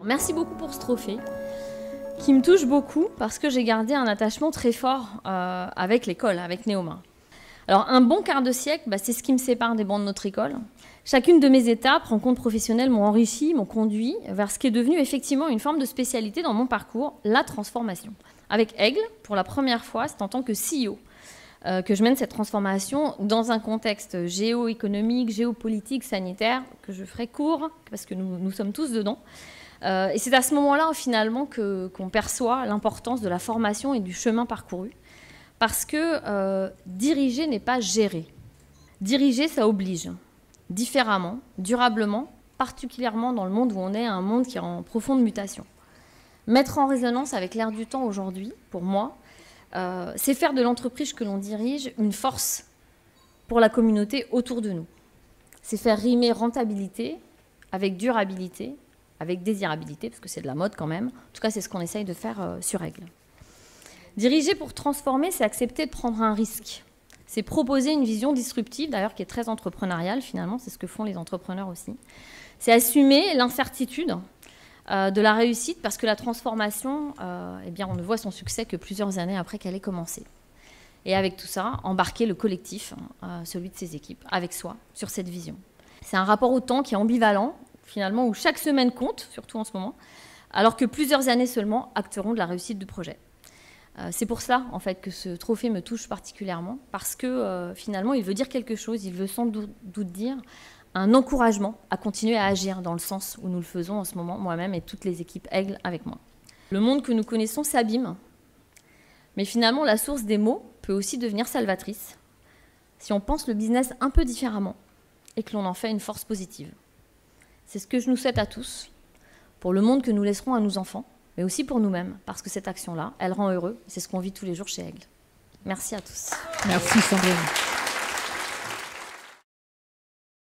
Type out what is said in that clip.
Merci beaucoup pour ce trophée qui me touche beaucoup parce que j'ai gardé un attachement très fort avec l'école, avec Néomain. Alors un bon quart de siècle, c'est ce qui me sépare des bancs de notre école. Chacune de mes étapes, rencontres professionnelles m'ont enrichi, m'ont conduit vers ce qui est devenu effectivement une forme de spécialité dans mon parcours, la transformation. Avec Aigle, pour la première fois, c'est en tant que CEO que je mène cette transformation dans un contexte géoéconomique, géopolitique, sanitaire, que je ferai court, parce que nous sommes tous dedans. Et c'est à ce moment-là, finalement, qu'on perçoit l'importance de la formation et du chemin parcouru. Parce que diriger n'est pas gérer. Diriger, ça oblige. Différemment, durablement, particulièrement dans le monde où on est, un monde qui est en profonde mutation. Mettre en résonance avec l'air du temps aujourd'hui, pour moi, c'est faire de l'entreprise que l'on dirige une force pour la communauté autour de nous. C'est faire rimer rentabilité avec durabilité, avec désirabilité, parce que c'est de la mode quand même. En tout cas, c'est ce qu'on essaye de faire sur Aigle. Diriger pour transformer, c'est accepter de prendre un risque. C'est proposer une vision disruptive, d'ailleurs, qui est très entrepreneuriale, finalement. C'est ce que font les entrepreneurs aussi. C'est assumer l'incertitude de la réussite, parce que la transformation, on ne voit son succès que plusieurs années après qu'elle ait commencé. Et avec tout ça, embarquer le collectif, celui de ses équipes, avec soi, sur cette vision. C'est un rapport au temps qui est ambivalent, finalement, où chaque semaine compte, surtout en ce moment, alors que plusieurs années seulement acteront de la réussite du projet. C'est pour ça, en fait, que ce trophée me touche particulièrement, parce que, finalement, il veut dire quelque chose, il veut sans doute dire un encouragement à continuer à agir dans le sens où nous le faisons en ce moment, moi-même et toutes les équipes Aigle avec moi. Le monde que nous connaissons s'abîme, mais finalement, la source des maux peut aussi devenir salvatrice, si on pense le business un peu différemment et que l'on en fait une force positive. C'est ce que je nous souhaite à tous, pour le monde que nous laisserons à nos enfants, mais aussi pour nous-mêmes, parce que cette action-là, elle rend heureux. C'est ce qu'on vit tous les jours chez Aigle. Merci à tous. Merci Sandrine.